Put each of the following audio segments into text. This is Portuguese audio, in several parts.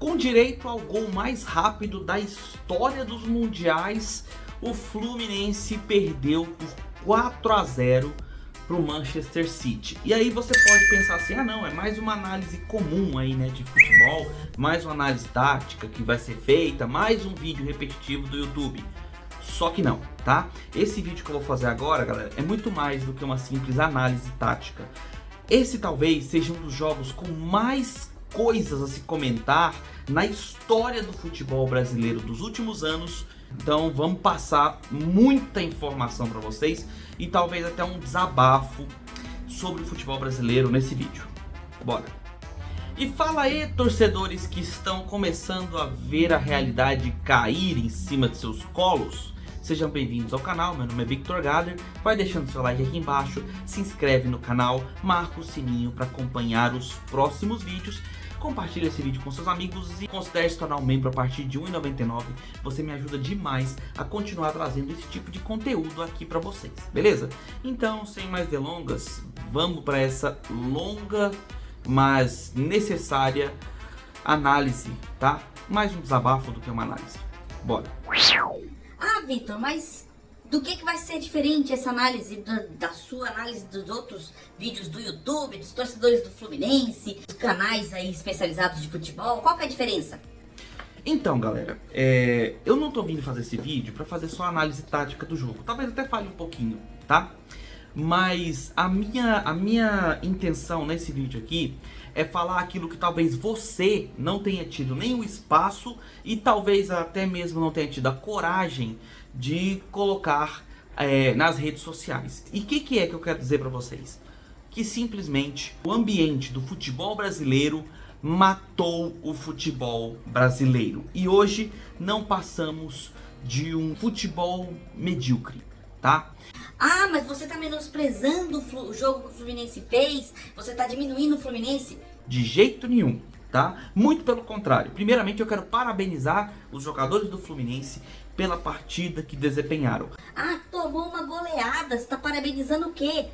Com direito ao gol mais rápido da história dos mundiais, o Fluminense perdeu por 4-0 para o Manchester City. E aí você pode pensar assim, ah não, é mais uma análise comum aí, né, de futebol, mais uma análise tática que vai ser feita, mais um vídeo repetitivo do YouTube. Só que não, tá? Esse vídeo que eu vou fazer agora, galera, é muito mais do que uma simples análise tática. Esse talvez seja um dos jogos com mais coisas a se comentar na história do futebol brasileiro dos últimos anos. Então vamos passar muita informação para vocês e talvez até um desabafo sobre o futebol brasileiro nesse vídeo. Bora! E fala aí, torcedores que estão começando a ver a realidade cair em cima de seus colos. Sejam bem-vindos ao canal, meu nome é Victor Gader, vai deixando seu like aqui embaixo, se inscreve no canal, marca o sininho para acompanhar os próximos vídeos, compartilha esse vídeo com seus amigos e considere se tornar um membro a partir de R$ 1,99, você me ajuda demais a continuar trazendo esse tipo de conteúdo aqui para vocês, beleza? Então, sem mais delongas, vamos para essa longa, mas necessária análise, tá? Mais um desabafo do que uma análise, bora! Ah, Victor, mas do que vai ser diferente essa análise da sua análise dos outros vídeos do YouTube, dos torcedores do Fluminense, dos canais aí especializados de futebol? Qual que é a diferença? Então, galera, eu não tô vindo fazer esse vídeo pra fazer só análise tática do jogo. Talvez até fale um pouquinho, tá? Mas a minha intenção nesse vídeo aqui é falar aquilo que talvez você não tenha tido nem o espaço e talvez até mesmo não tenha tido a coragem de colocar nas redes sociais. E o que é que eu quero dizer para vocês? Que simplesmente o ambiente do futebol brasileiro matou o futebol brasileiro. E hoje não passamos de um futebol medíocre, tá? Ah, mas você tá menosprezando o jogo que o Fluminense fez? Você tá diminuindo o Fluminense? De jeito nenhum, tá? Muito pelo contrário. Primeiramente eu quero parabenizar os jogadores do Fluminense pela partida que desempenharam. Ah, tomou uma goleada, você tá parabenizando o quê?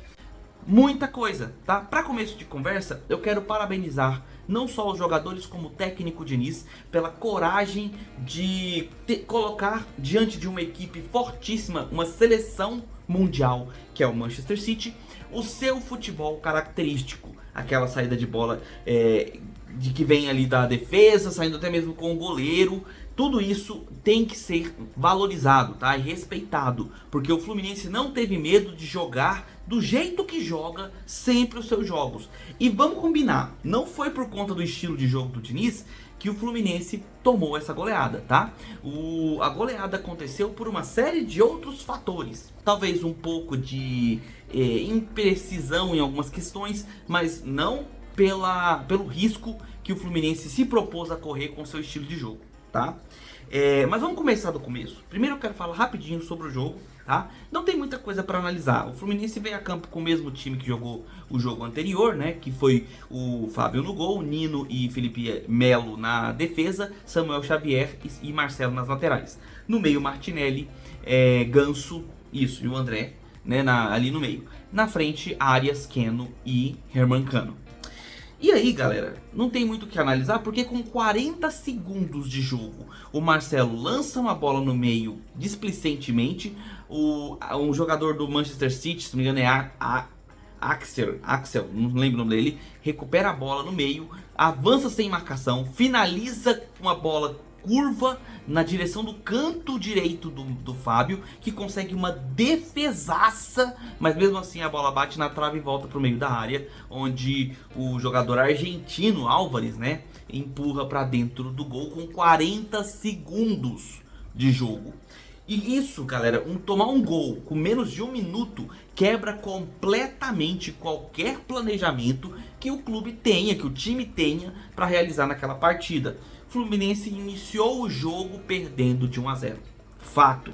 Muita coisa, tá? Para começo de conversa, eu quero parabenizar não só os jogadores como o técnico Diniz pela coragem de colocar diante de uma equipe fortíssima, uma seleção mundial que é o Manchester City, o seu futebol característico, aquela saída de bola de que vem ali da defesa, saindo até mesmo com o goleiro. Tudo isso tem que ser valorizado, tá? E respeitado, porque o Fluminense não teve medo de jogar do jeito que joga sempre os seus jogos. E vamos combinar, não foi por conta do estilo de jogo do Diniz que o Fluminense tomou essa goleada, tá? A goleada aconteceu por uma série de outros fatores. Talvez um pouco de imprecisão em algumas questões, mas não pelo risco que o Fluminense se propôs a correr com seu estilo de jogo, tá? Mas vamos começar do começo. Primeiro eu quero falar rapidinho sobre o jogo, tá? Não tem muita coisa para analisar. O Fluminense veio a campo com o mesmo time que jogou o jogo anterior, né? Que foi o Fábio no gol, Nino e Felipe Melo na defesa, Samuel Xavier e Marcelo nas laterais. No meio, Martinelli, Ganso, isso, e o André, né? Ali no meio. Na frente, Arias, Keno e Herman Cano. E aí, galera, não tem muito o que analisar, porque com 40 segundos de jogo, o Marcelo lança uma bola no meio displicentemente, um jogador do Manchester City, se não me engano é Axel, não lembro o nome dele, recupera a bola no meio, avança sem marcação, finaliza uma bola curva na direção do canto direito do Fábio, que consegue uma defesaça, mas mesmo assim a bola bate na trave e volta para o meio da área, onde o jogador argentino Álvares, né, empurra para dentro do gol com 40 segundos de jogo. E isso, galera, tomar um gol com menos de um minuto quebra completamente qualquer planejamento que o clube tenha, que o time tenha para realizar naquela partida. Fluminense iniciou o jogo perdendo de 1-0. Fato.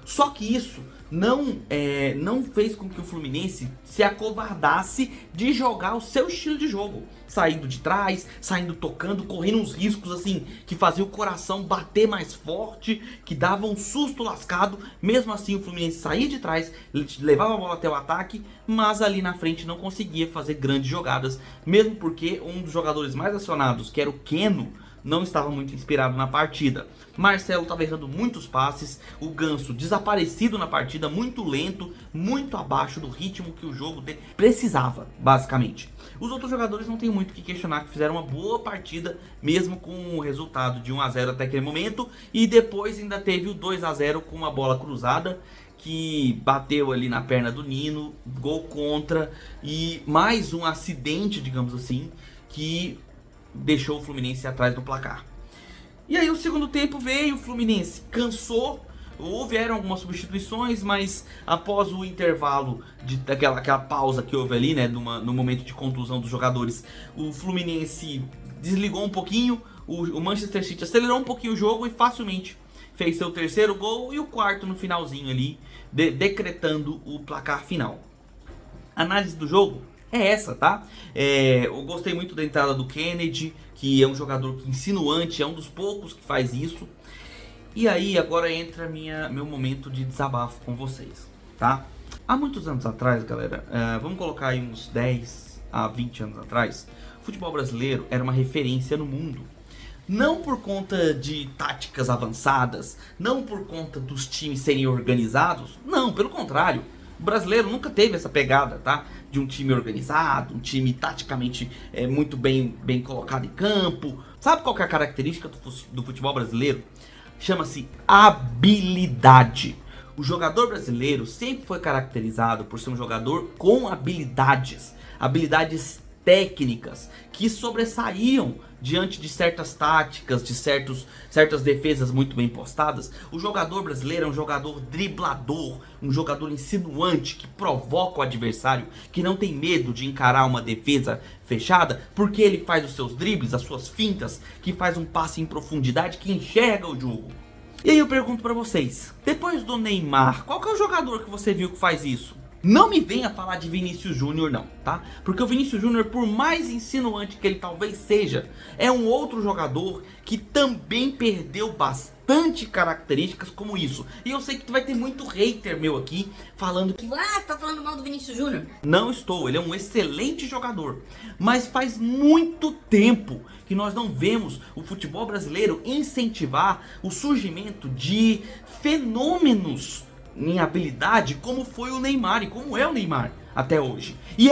Só que isso não fez com que o Fluminense se acovardasse de jogar o seu estilo de jogo. Saindo de trás, saindo tocando, correndo uns riscos assim que fazia o coração bater mais forte, que dava um susto lascado. Mesmo assim o Fluminense saía de trás, levava a bola até o ataque, mas ali na frente não conseguia fazer grandes jogadas. Mesmo porque um dos jogadores mais acionados, que era o Keno, não estava muito inspirado na partida. Marcelo estava errando muitos passes, o Ganso desaparecido na partida, muito lento, muito abaixo do ritmo que o jogo precisava, basicamente. Os outros jogadores não tem muito o que questionar, que fizeram uma boa partida, mesmo com o resultado de 1 a 0 até aquele momento, e depois ainda teve o 2 a 0 com uma bola cruzada, que bateu ali na perna do Nino, gol contra, e mais um acidente, digamos assim, que deixou o Fluminense atrás do placar. E aí o segundo tempo veio, o Fluminense cansou, houveram algumas substituições, mas após o intervalo, aquela pausa que houve ali, né, no momento de contusão dos jogadores, o Fluminense desligou um pouquinho, o Manchester City acelerou um pouquinho o jogo e facilmente fez seu terceiro gol e o quarto no finalzinho ali, decretando o placar final. A análise do jogo é essa, tá? Eu gostei muito da entrada do Kennedy, que é um jogador insinuante, é um dos poucos que faz isso. E aí agora entra meu momento de desabafo com vocês, tá? Há muitos anos atrás, galera, vamos colocar aí uns 10 a 20 anos atrás, o futebol brasileiro era uma referência no mundo. Não por conta de táticas avançadas, não por conta dos times serem organizados, não, pelo contrário. O brasileiro nunca teve essa pegada, tá? De um time organizado, um time taticamente muito bem colocado em campo. Sabe qual que é a característica do futebol brasileiro? Chama-se habilidade. O jogador brasileiro sempre foi caracterizado por ser um jogador com habilidades técnicas que sobressaíam diante de certas táticas, de certas defesas muito bem postadas. O jogador brasileiro é um jogador driblador, um jogador insinuante que provoca o adversário, que não tem medo de encarar uma defesa fechada, porque ele faz os seus dribles, as suas fintas, que faz um passe em profundidade, que enxerga o jogo. E aí eu pergunto pra vocês, depois do Neymar, qual que é o jogador que você viu que faz isso? Não me venha falar de Vinícius Júnior não, tá? Porque o Vinícius Júnior, por mais insinuante que ele talvez seja, é um outro jogador que também perdeu bastante características como isso. E eu sei que vai ter muito hater meu aqui falando que tá falando mal do Vinícius Júnior. Não estou, ele é um excelente jogador. Mas faz muito tempo que nós não vemos o futebol brasileiro incentivar o surgimento de fenômenos em habilidade como foi o Neymar e como é o Neymar até hoje. E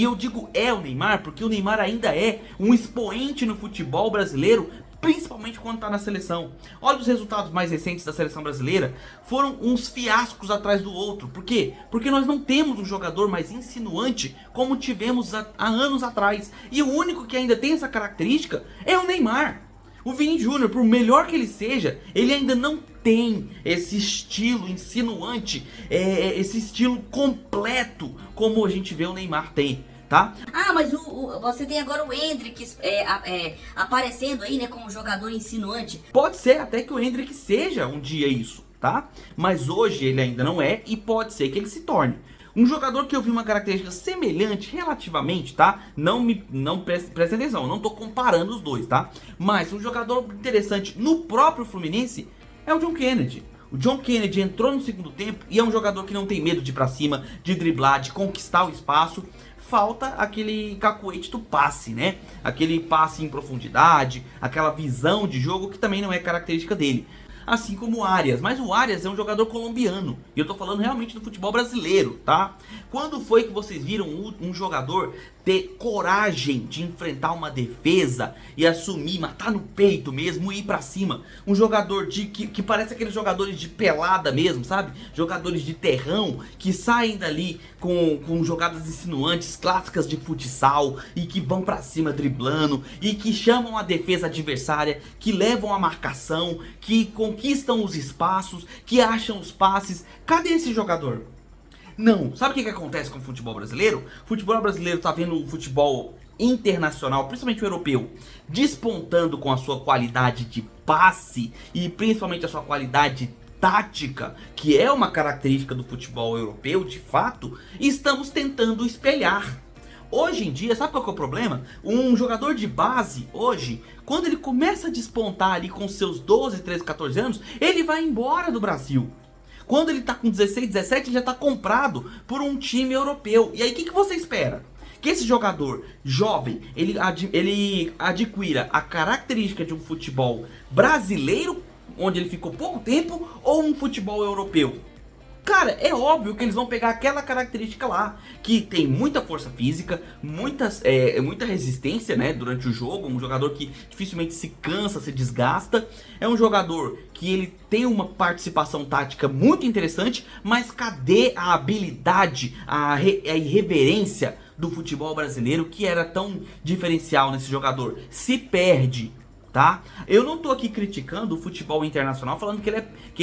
eu digo o Neymar porque o Neymar ainda é um expoente no futebol brasileiro, principalmente quando está na seleção. Olha os resultados mais recentes da seleção brasileira, foram uns fiascos atrás do outro. Por quê? Porque nós não temos um jogador mais insinuante como tivemos há anos atrás. E o único que ainda tem essa característica é o Neymar. O Vini Júnior, por melhor que ele seja, ele ainda não tem esse estilo insinuante, esse estilo completo como a gente vê o Neymar tem, tá? Ah, mas você tem agora o Endrick aparecendo aí, né, como jogador insinuante. Pode ser até que o Endrick seja um dia isso, tá? Mas hoje ele ainda não é e pode ser que ele se torne. Um jogador que eu vi uma característica semelhante relativamente, tá? Não presta atenção, eu não tô comparando os dois, tá? Mas um jogador interessante no próprio Fluminense é o John Kennedy. O John Kennedy entrou no segundo tempo e é um jogador que não tem medo de ir pra cima, de driblar, de conquistar o espaço. Falta aquele cacuete do passe, né? Aquele passe em profundidade, aquela visão de jogo que também não é característica dele. Assim como o Arias, mas o Arias é um jogador colombiano. E eu tô falando realmente do futebol brasileiro, tá? Quando foi que vocês viram um jogador ter coragem de enfrentar uma defesa e assumir, matar no peito mesmo e ir pra cima? Um jogador que parece aqueles jogadores de pelada mesmo, sabe? Jogadores de terrão que saem dali com jogadas insinuantes, clássicas de futsal e que vão pra cima driblando e que chamam a defesa adversária, que levam a marcação, que conquistam os espaços, que acham os passes. Cadê esse jogador? Não. Sabe o que acontece com o futebol brasileiro? O futebol brasileiro tá vendo o futebol internacional, principalmente o europeu, despontando com a sua qualidade de passe e principalmente a sua qualidade tática, que é uma característica do futebol europeu, de fato, e estamos tentando espelhar. Hoje em dia, sabe qual que é o problema? Um jogador de base, hoje, quando ele começa a despontar ali com seus 12, 13, 14 anos, ele vai embora do Brasil. Quando ele tá com 16, 17, ele já tá comprado por um time europeu. E aí, o que você espera? que esse jogador jovem, ele adquira a característica de um futebol brasileiro, onde ele ficou pouco tempo, ou um futebol europeu? Cara, é óbvio que eles vão pegar aquela característica lá, que tem muita força física, muita resistência, né, durante o jogo, um jogador que dificilmente se cansa, se desgasta, é um jogador que ele tem uma participação tática muito interessante, mas cadê a habilidade, a irreverência do futebol brasileiro, que era tão diferencial nesse jogador? Se perde, tá? Eu não tô aqui criticando o futebol internacional, falando que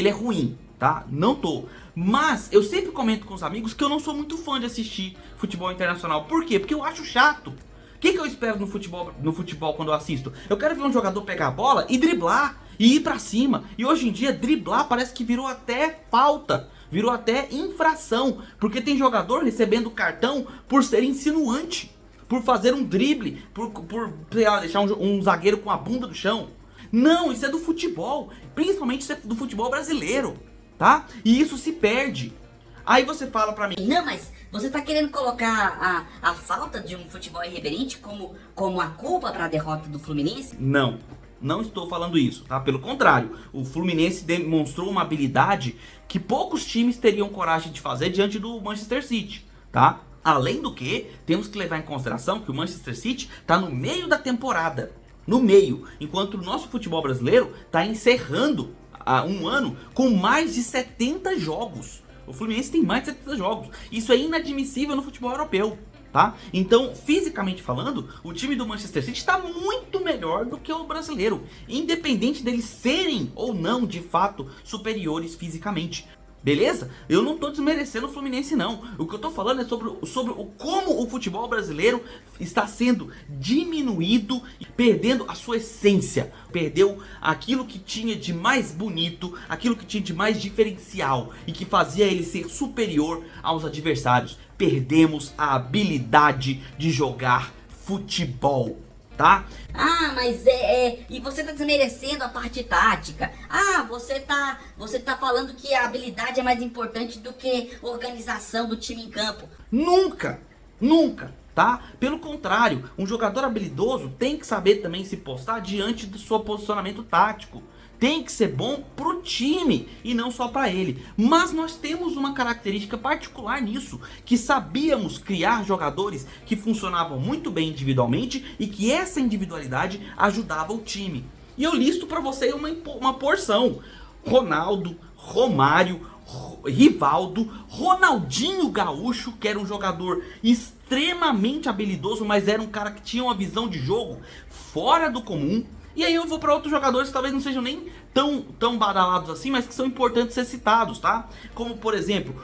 ele é ruim, tá? Não tô. Mas eu sempre comento com os amigos que eu não sou muito fã de assistir futebol internacional. Por quê? Porque eu acho chato. O que eu espero no futebol quando eu assisto? Eu quero ver um jogador pegar a bola e driblar, e ir pra cima. E hoje em dia, driblar parece que virou até falta, virou até infração. Porque tem jogador recebendo cartão por ser insinuante, por fazer um drible, por sei lá, deixar um zagueiro com a bunda no chão. Não, isso é do futebol, principalmente isso é do futebol brasileiro, tá? E isso se perde. Aí você fala pra mim: não, mas você tá querendo colocar a falta de um futebol irreverente como a culpa pra derrota do Fluminense? Não, não estou falando isso, tá? Pelo contrário, o Fluminense demonstrou uma habilidade que poucos times teriam coragem de fazer diante do Manchester City, tá? Além do que, temos que levar em consideração que o Manchester City tá no meio da temporada. No meio, enquanto o nosso futebol brasileiro está encerrando um ano com mais de 70 jogos. O Fluminense tem mais de 70 jogos. Isso é inadmissível no futebol europeu, tá? Então, fisicamente falando, o time do Manchester City está muito melhor do que o brasileiro, independente deles serem ou não, de fato, superiores fisicamente. Beleza? Eu não tô desmerecendo o Fluminense, não. O que eu tô falando é sobre como o futebol brasileiro está sendo diminuído e perdendo a sua essência. Perdeu aquilo que tinha de mais bonito, aquilo que tinha de mais diferencial e que fazia ele ser superior aos adversários. Perdemos a habilidade de jogar futebol, tá? Ah, mas e você tá desmerecendo a parte tática. Ah, você tá falando que a habilidade é mais importante do que a organização do time em campo. Nunca, nunca, tá? Pelo contrário, um jogador habilidoso tem que saber também se postar diante do seu posicionamento tático. Tem que ser bom pro time e não só para ele. Mas nós temos uma característica particular nisso, que sabíamos criar jogadores que funcionavam muito bem individualmente e que essa individualidade ajudava o time. E eu listo para você uma porção: Ronaldo, Romário, Rivaldo, Ronaldinho Gaúcho, que era um jogador extremamente habilidoso, mas era um cara que tinha uma visão de jogo fora do comum. E aí eu vou para outros jogadores que talvez não sejam nem tão badalados assim, mas que são importantes ser citados, tá? Como, por exemplo,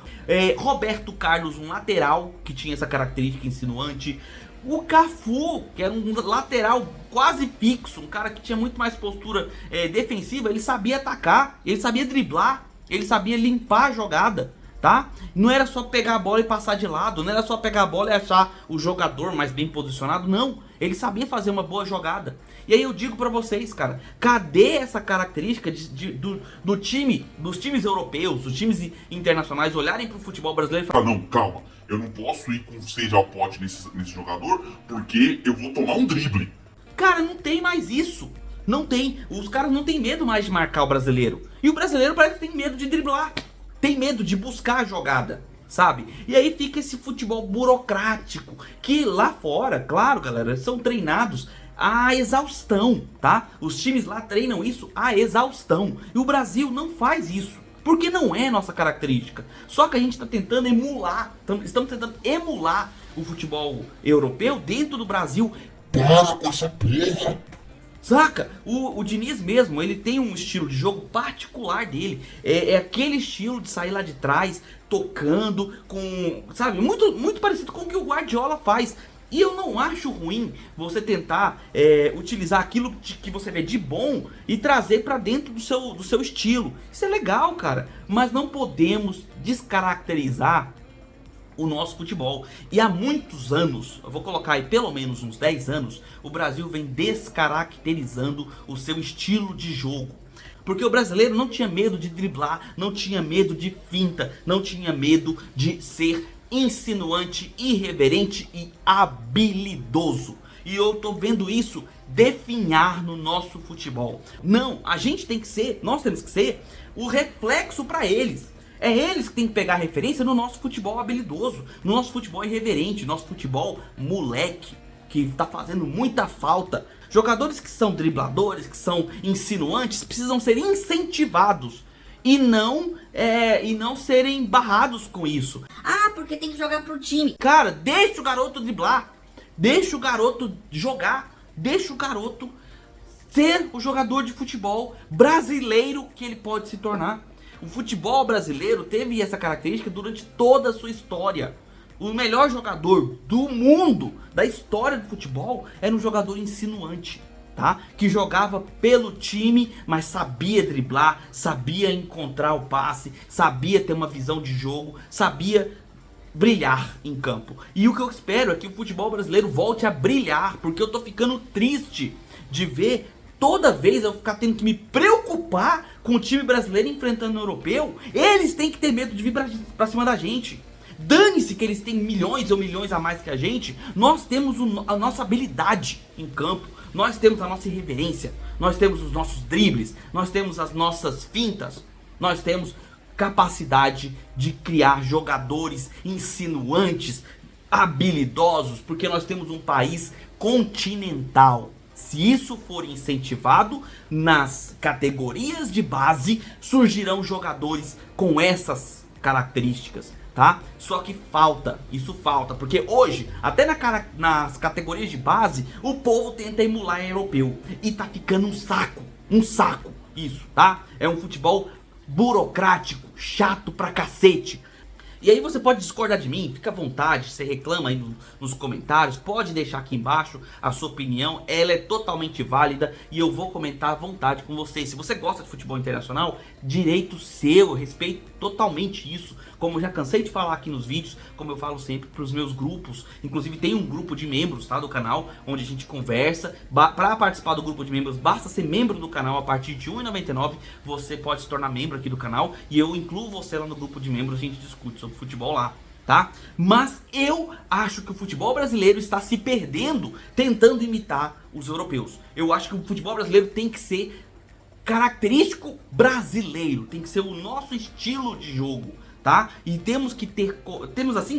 Roberto Carlos, um lateral que tinha essa característica insinuante. O Cafu, que era um lateral quase fixo, um cara que tinha muito mais postura defensiva. Ele sabia atacar, ele sabia driblar, ele sabia limpar a jogada, tá? Não era só pegar a bola e passar de lado, não era só pegar a bola e achar o jogador mais bem posicionado, não. Ele sabia fazer uma boa jogada. E aí eu digo pra vocês, cara, cadê essa característica dos times europeus, dos times internacionais olharem pro futebol brasileiro e falar: não, calma, eu não posso ir com sede ao pote nesse jogador porque eu vou tomar um drible. Cara, não tem mais isso. Não tem. Os caras não tem medo mais de marcar o brasileiro. E o brasileiro parece que tem medo de driblar. Tem medo de buscar a jogada, sabe? E aí fica esse futebol burocrático, que lá fora, claro, galera, são treinados à exaustão, tá? Os times lá treinam isso à exaustão. E o Brasil não faz isso, porque não é nossa característica. Só que a gente tá tentando emular, estamos tentando emular o futebol europeu dentro do Brasil. Para com essa porra! Saca? O Diniz mesmo, ele tem um estilo de jogo particular dele. É aquele estilo de sair lá de trás, tocando, sabe? Muito parecido com o que o Guardiola faz. E eu não acho ruim você tentar utilizar aquilo que você vê de bom e trazer pra dentro do seu estilo. Isso é legal, cara. Mas não podemos descaracterizar o nosso futebol. E há muitos anos, eu vou colocar aí pelo menos uns 10 anos, o Brasil vem descaracterizando o seu estilo de jogo. Porque o brasileiro não tinha medo de driblar, não tinha medo de finta, não tinha medo de ser insinuante, irreverente e habilidoso. E eu tô vendo isso definhar no nosso futebol. Não, a gente tem que ser, nós temos que ser o reflexo para eles. É eles que tem que pegar referência no nosso futebol habilidoso, no nosso futebol irreverente, nosso futebol moleque, que tá fazendo muita falta. Jogadores que são dribladores, que são insinuantes, precisam ser incentivados e não serem barrados com isso. Ah, porque tem que jogar pro time. Cara, deixa o garoto driblar, deixa o garoto jogar, deixa o garoto ser o jogador de futebol brasileiro que ele pode se tornar. O futebol brasileiro teve essa característica durante toda a sua história. O melhor jogador do mundo, da história do futebol, era um jogador insinuante, tá? Que jogava pelo time, mas sabia driblar, sabia encontrar o passe, sabia ter uma visão de jogo, sabia brilhar em campo. E o que eu espero é que o futebol brasileiro volte a brilhar, porque eu tô ficando triste de ver toda vez eu ficar tendo que me preocupar com o time brasileiro enfrentando o europeu. Eles têm que ter medo de vir pra cima da gente. Dane-se que eles têm milhões ou milhões a mais que a gente. Nós temos a nossa habilidade em campo. Nós temos a nossa irreverência. Nós temos os nossos dribles. Nós temos as nossas fintas. Nós temos capacidade de criar jogadores insinuantes, habilidosos, porque nós temos um país continental. Se isso for incentivado, nas categorias de base surgirão jogadores com essas características, tá? Só que isso falta, porque hoje, até nas categorias de base, o povo tenta emular europeu e tá ficando um saco isso, tá? É um futebol burocrático, chato pra cacete. E aí você pode discordar de mim, fica à vontade, você reclama aí nos comentários, pode deixar aqui embaixo a sua opinião, ela é totalmente válida e eu vou comentar à vontade com você. Se você gosta de futebol internacional, direito seu, eu respeito totalmente isso, como eu já cansei de falar aqui nos vídeos, como eu falo sempre para os meus grupos, inclusive tem um grupo de membros, tá, do canal, onde a gente conversa. Para participar do grupo de membros, basta ser membro do canal. A partir de R$ 1,99 você pode se tornar membro aqui do canal e eu incluo você lá no grupo de membros, a gente discute sobre futebol lá, tá? Mas eu acho que o futebol brasileiro está se perdendo tentando imitar os europeus. Eu acho que o futebol brasileiro tem que ser característico brasileiro, tem que ser o nosso estilo de jogo, tá? E temos que ter,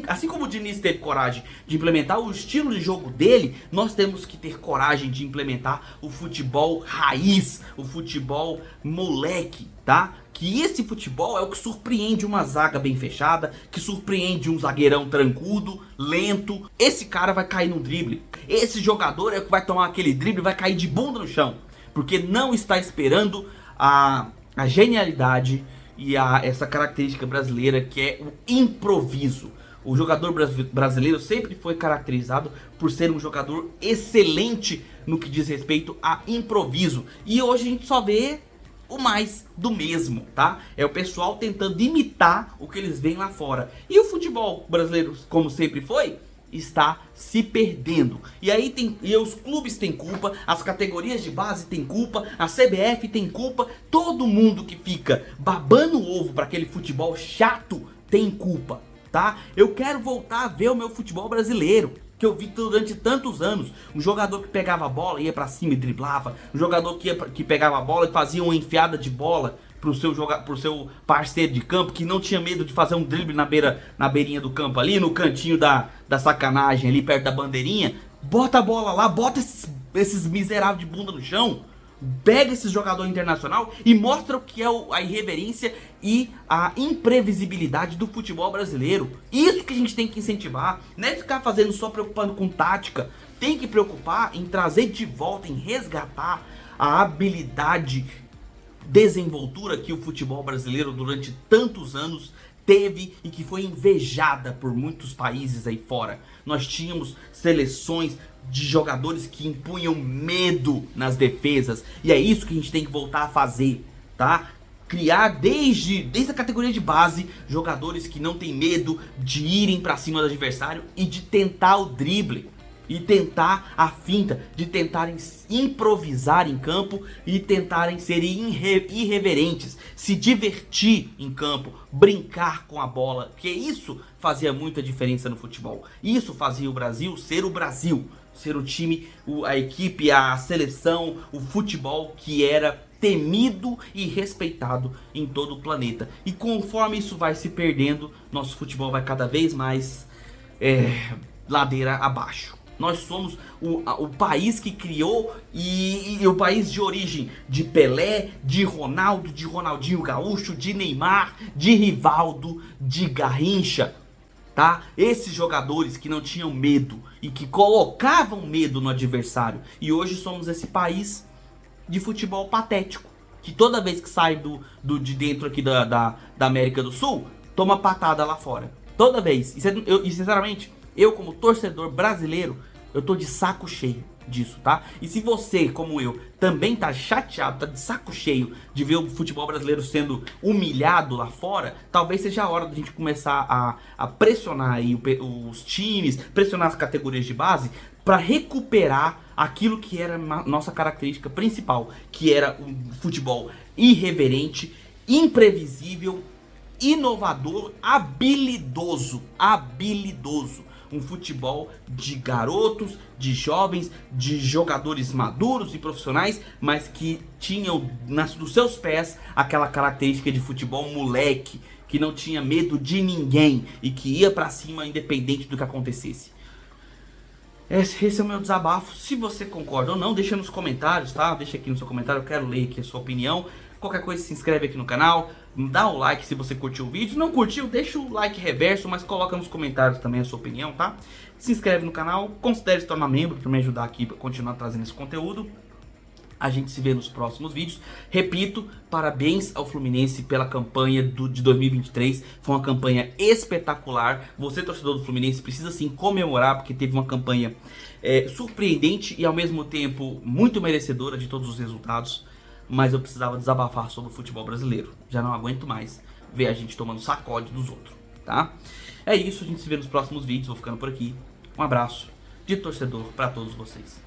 assim como o Diniz teve coragem de implementar o estilo de jogo dele, nós temos que ter coragem de implementar o futebol raiz, o futebol moleque, tá? Que esse futebol é o que surpreende uma zaga bem fechada, que surpreende um zagueirão trancudo, lento. Esse cara vai cair no drible, esse jogador é o que vai tomar aquele drible e vai cair de bunda no chão, porque não está esperando a genialidade e essa característica brasileira que é o improviso. O jogador brasileiro sempre foi caracterizado por ser um jogador excelente no que diz respeito a improviso. E hoje a gente só vê o mais do mesmo, tá? É o pessoal tentando imitar o que eles veem lá fora. E o futebol brasileiro, como sempre foi, está se perdendo. E aí os clubes têm culpa, as categorias de base têm culpa, a CBF tem culpa, todo mundo que fica babando o ovo para aquele futebol chato tem culpa, tá? Eu quero voltar a ver o meu futebol brasileiro, que eu vi durante tantos anos. Um jogador que pegava a bola, ia pra cima e driblava. Um jogador que pegava a bola e fazia uma enfiada de bola pro seu parceiro de campo, que não tinha medo de fazer um drible na beirinha do campo ali, no cantinho da sacanagem ali, perto da bandeirinha. Bota a bola lá, bota esses miseráveis de bunda no chão. Pega esse jogador internacional e mostra o que é a irreverência e a imprevisibilidade do futebol brasileiro. Isso que a gente tem que incentivar. Não é ficar fazendo só preocupando com tática. Tem que preocupar em trazer de volta, em resgatar a habilidade, desenvoltura que o futebol brasileiro durante tantos anos teve e que foi invejada por muitos países aí fora. Nós tínhamos seleções de jogadores que impunham medo nas defesas, e é isso que a gente tem que voltar a fazer, tá? Criar desde a categoria de base jogadores que não tem medo de irem pra cima do adversário e de tentar o drible. e tentar a finta, de tentarem improvisar em campo e tentarem ser irreverentes, se divertir em campo, brincar com a bola, que isso fazia muita diferença no futebol. Isso fazia o Brasil, ser o time, a equipe, a seleção, o futebol que era temido e respeitado em todo o planeta. E conforme isso vai se perdendo, nosso futebol vai cada vez mais ladeira abaixo. Nós somos o país que criou e o país de origem de Pelé, de Ronaldo, de Ronaldinho Gaúcho, de Neymar, de Rivaldo, de Garrincha, tá? Esses jogadores que não tinham medo e que colocavam medo no adversário. E hoje somos esse país de futebol patético, que toda vez que sai de dentro aqui da América do Sul, toma patada lá fora. Toda vez. E sinceramente, eu como torcedor brasileiro, eu tô de saco cheio disso, tá? E se você, como eu, também tá chateado, tá de saco cheio de ver o futebol brasileiro sendo humilhado lá fora, talvez seja a hora da gente começar a pressionar aí os times, pressionar as categorias de base, para recuperar aquilo que era nossa característica principal, que era um futebol irreverente, imprevisível, inovador, habilidoso. Um futebol de garotos, de jovens, de jogadores maduros e profissionais, mas que tinham nos seus pés aquela característica de futebol moleque, que não tinha medo de ninguém e que ia pra cima independente do que acontecesse. Esse é o meu desabafo. Se você concorda ou não, deixa nos comentários, tá? Deixa aqui no seu comentário, eu quero ler aqui a sua opinião. Qualquer coisa, se inscreve aqui no canal, dá o like se você curtiu o vídeo. Não curtiu, deixa o like reverso, mas coloca nos comentários também a sua opinião, tá? Se inscreve no canal, considere se tornar membro para me ajudar aqui para continuar trazendo esse conteúdo. A gente se vê nos próximos vídeos. Repito, parabéns ao Fluminense pela campanha de 2023. Foi uma campanha espetacular. Você, torcedor do Fluminense, precisa sim comemorar, porque teve uma campanha surpreendente e ao mesmo tempo muito merecedora de todos os resultados. Mas eu precisava desabafar sobre o futebol brasileiro. Já não aguento mais ver a gente tomando sacode dos outros, tá? É isso, a gente se vê nos próximos vídeos. Vou ficando por aqui. Um abraço de torcedor para todos vocês.